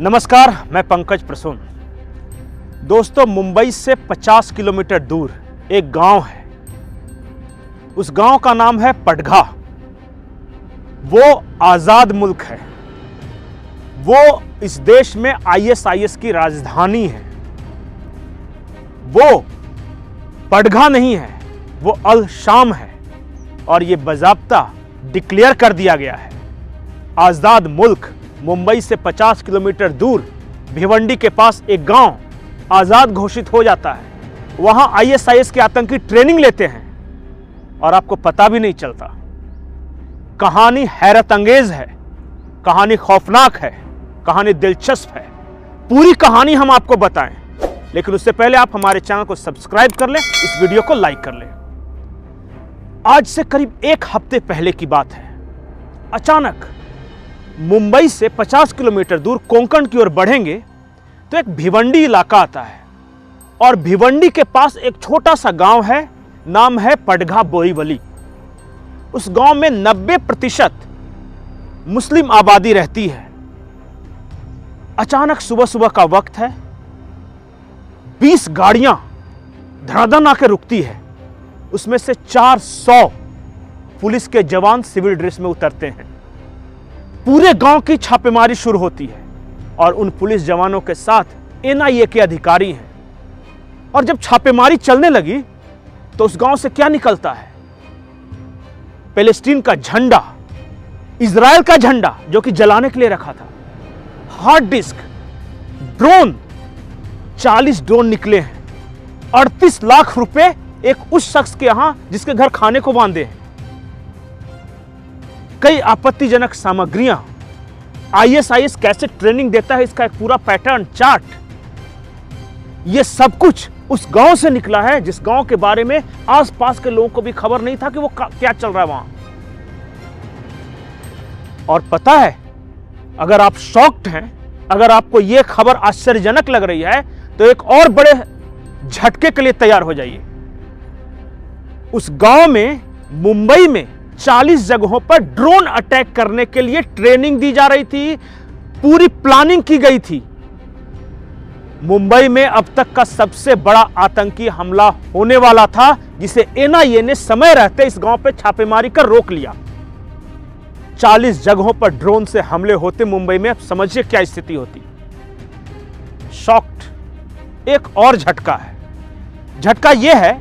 नमस्कार, मैं पंकज प्रसून। दोस्तों, मुंबई से 50 किलोमीटर दूर एक गांव है। उस गांव का नाम है पडघा। वो आजाद मुल्क है। वो इस देश में आईएसआईएस की राजधानी है। वो पडघा नहीं है, वो अल शाम है। और ये बाज़ाब्ता डिक्लेयर कर दिया गया है। आजाद मुल्क मुंबई से 50 किलोमीटर दूर भिवंडी के पास एक गांव आजाद घोषित हो जाता है। वहां आईएसआईएस के आतंकी ट्रेनिंग लेते हैं और आपको पता भी नहीं चलता। कहानी हैरत अंगेज है, कहानी खौफनाक है, कहानी दिलचस्प है। पूरी कहानी हम आपको बताएं, लेकिन उससे पहले आप हमारे चैनल को सब्सक्राइब कर लें, इस वीडियो को लाइक कर लें। आज से करीब एक हफ्ते पहले की बात है। अचानक मुंबई से 50 किलोमीटर दूर कोंकण की ओर बढ़ेंगे तो एक भिवंडी इलाका आता है। और भिवंडी के पास एक छोटा सा गांव है, नाम है पडघा बोरीवली। उस गांव में 90% मुस्लिम आबादी रहती है। अचानक सुबह सुबह का वक्त है, 20 गाड़ियां धड़ाधड़ आकर रुकती है। उसमें से 400 पुलिस के जवान सिविल ड्रेस में उतरते हैं। पूरे गांव की छापेमारी शुरू होती है और उन पुलिस जवानों के साथ एनआईए के अधिकारी हैं। और जब छापेमारी चलने लगी तो उस गांव से क्या निकलता है? पैलेस्टीन का झंडा, इजराइल का झंडा जो कि जलाने के लिए रखा था, हार्ड डिस्क, ड्रोन, 40 ड्रोन निकले हैं। 38 लाख रुपए एक उस शख्स के यहां जिसके घर खाने को बांधे हैं। कई आपत्तिजनक सामग्रियां, आईएसआईएस कैसे ट्रेनिंग देता है इसका एक पूरा पैटर्न चार्ट, यह सब कुछ उस गांव से निकला है जिस गांव के बारे में आसपास के लोगों को भी खबर नहीं था कि वो क्या चल रहा है वहां। और पता है, अगर आप शॉक्ड हैं, अगर आपको यह खबर आश्चर्यजनक लग रही है, तो एक और बड़े झटके के लिए तैयार हो जाइए। उस गांव में, मुंबई में 40 जगहों पर ड्रोन अटैक करने के लिए ट्रेनिंग दी जा रही थी, पूरी प्लानिंग की गई थी। मुंबई में अब तक का सबसे बड़ा आतंकी हमला होने वाला था, जिसे एनआईए ने समय रहते इस गांव पर छापेमारी कर रोक लिया। 40 जगहों पर ड्रोन से हमले होते मुंबई में। अब समझिए क्या स्थिति होती। शॉक्ड। एक और झटका है। झटका यह है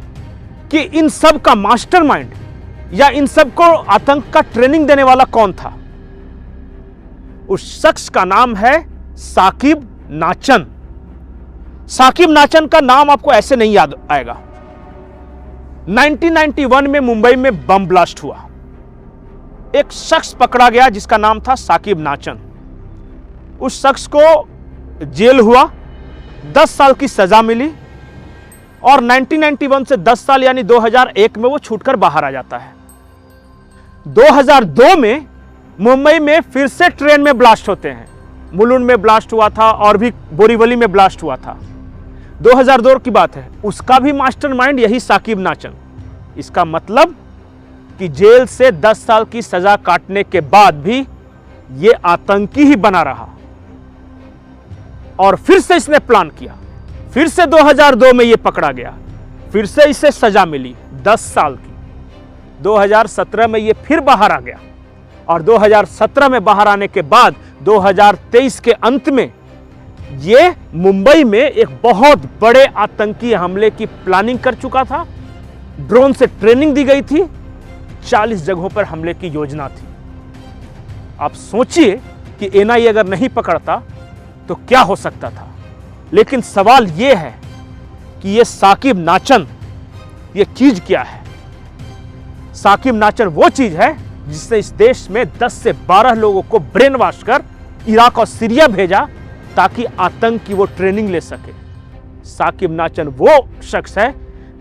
कि इन सब का मास्टरमाइंड या इन सबको आतंक का ट्रेनिंग देने वाला कौन था? उस शख्स का नाम है साकिब नाचन। साकिब नाचन का नाम आपको ऐसे नहीं याद आएगा। 1991 में मुंबई में बम ब्लास्ट हुआ। एक शख्स पकड़ा गया जिसका नाम था साकिब नाचन। उस शख्स को जेल हुआ, 10 साल की सजा मिली और 1991 से 10 साल यानी 2001 में वो छूटकर बाहर आ जाता है। 2002 में मुंबई में फिर से ट्रेन में ब्लास्ट होते हैं। मुलुंड में ब्लास्ट हुआ था और भी बोरीवली में ब्लास्ट हुआ था। 2002 की बात है। उसका भी मास्टरमाइंड यही साकिब नाचन। इसका मतलब कि जेल से 10 साल की सजा काटने के बाद भी ये आतंकी ही बना रहा। और फिर से इसने प्लान किया। फिर से 2002 में ये पकड़ा गया, फिर से इसे सजा मिली 10 साल की। 2017 में ये फिर बाहर आ गया और 2017 में बाहर आने के बाद 2023 के अंत में ये मुंबई में एक बहुत बड़े आतंकी हमले की प्लानिंग कर चुका था। ड्रोन से ट्रेनिंग दी गई थी, 40 जगहों पर हमले की योजना थी। आप सोचिए कि एनआईए अगर नहीं पकड़ता तो क्या हो सकता था। लेकिन सवाल यह है कि यह साकिब नाचन, यह चीज क्या है? साकिब नाचन वो चीज है जिसने इस देश में 10 से 12 लोगों को ब्रेन वॉश कर इराक और सीरिया भेजा ताकि आतंक की वो ट्रेनिंग ले सके। साकिब नाचन वो शख्स है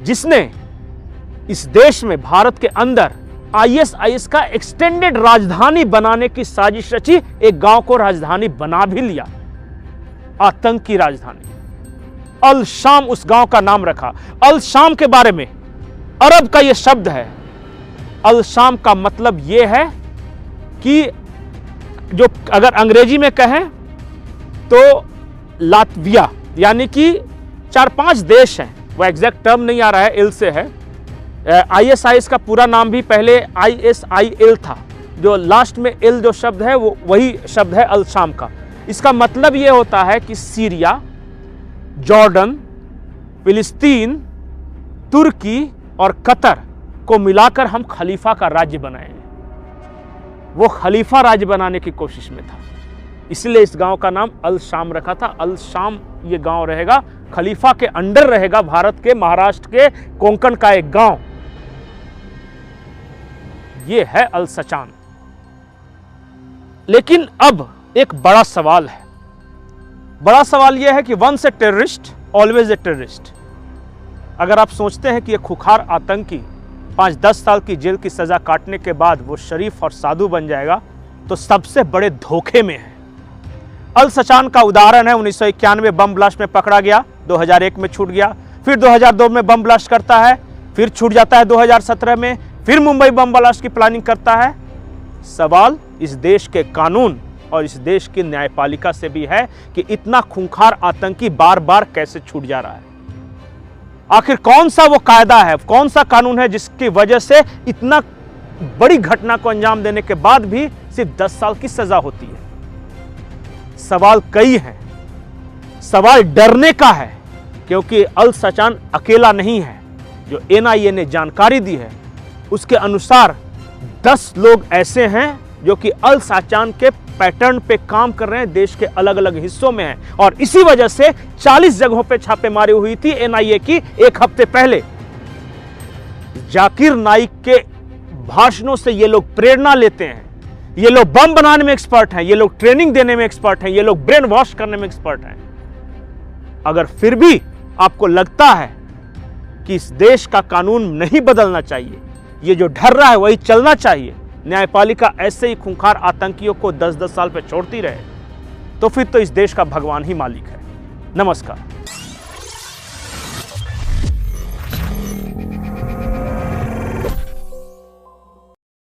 जिसने इस देश में, भारत के अंदर आईएसआईएस का एक्सटेंडेड राजधानी बनाने की साजिश रची। एक गांव को राजधानी बना भी लिया, आतंक की राजधानी। अल शाम उस गांव का नाम रखा। अल शाम के बारे में अरब का यह शब्द है। अल शाम का मतलब यह है कि जो अगर अंग्रेजी में कहें तो लातविया, यानी कि 4-5 देश हैं, वो एग्जैक्ट टर्म नहीं आ रहा है, इल से है। ISIS का पूरा नाम भी पहले ISIL था, जो लास्ट में इल जो शब्द है वो वही शब्द है अल शाम का। इसका मतलब ये होता है कि सीरिया, जॉर्डन, फिलिस्तीन, तुर्की और कतर को मिलाकर हम खलीफा का राज्य बनाएंगे। वो खलीफा राज्य बनाने की कोशिश में था, इसलिए इस गांव का नाम अल शाम रखा था। अल शाम ये गांव रहेगा, खलीफा के अंडर रहेगा, भारत के महाराष्ट्र के कोंकण का एक गांव। ये है अल सचान। लेकिन अब एक बड़ा सवाल है। बड़ा सवाल यह है कि once a terrorist always a terrorist. अगर आप सोचते हैं कि यह खुखार आतंकी 5-10 साल की जेल की सजा काटने के बाद वो शरीफ और साधु बन जाएगा, तो सबसे बड़े धोखे में है। अल सचान का उदाहरण है 1991 बम ब्लास्ट में पकड़ा गया, 2001 में छूट गया, फिर 2002 में बम ब्लास्ट करता है, फिर छूट जाता है 2017 में, फिर मुंबई बम ब्लास्ट की प्लानिंग करता है। सवाल इस देश के कानून और इस देश की न्यायपालिका से भी है कि इतना खूंखार आतंकी बार बार कैसे छूट जा रहा है। आखिर कौन सा वो कायदा है, कौन सा कानून है जिसकी वजह से इतना बड़ी घटना को अंजाम देने के बाद भी सिर्फ 10 साल की सजा होती है। सवाल कई हैं। सवाल डरने का है, क्योंकि अल सचान अकेला नहीं है। जो NIA ने जानकारी दी है उसके अनुसार 10 लोग ऐसे हैं जो कि अल सचान के पैटर्न पे काम कर रहे हैं, देश के अलग अलग हिस्सों में हैं, और इसी वजह से 40 जगहों पे छापेमारी हुई थी NIA की 1 हफ्ते पहले। जाकिर नाइक के भाषणों से ये लोग प्रेरणा लेते हैं। ये लोग बम बनाने में एक्सपर्ट हैं, ये लोग ट्रेनिंग देने में एक्सपर्ट हैं, ये लोग ब्रेन वॉश करने में एक्सपर्ट हैं। अगर फिर भी आपको लगता है कि इस देश का कानून नहीं बदलना चाहिए, ये जो ढर रहा है वही चलना चाहिए, न्यायपालिका ऐसे ही खूंखार आतंकियों को 10-10 साल पे छोड़ती रहे, तो फिर तो इस देश का भगवान ही मालिक है। नमस्कार।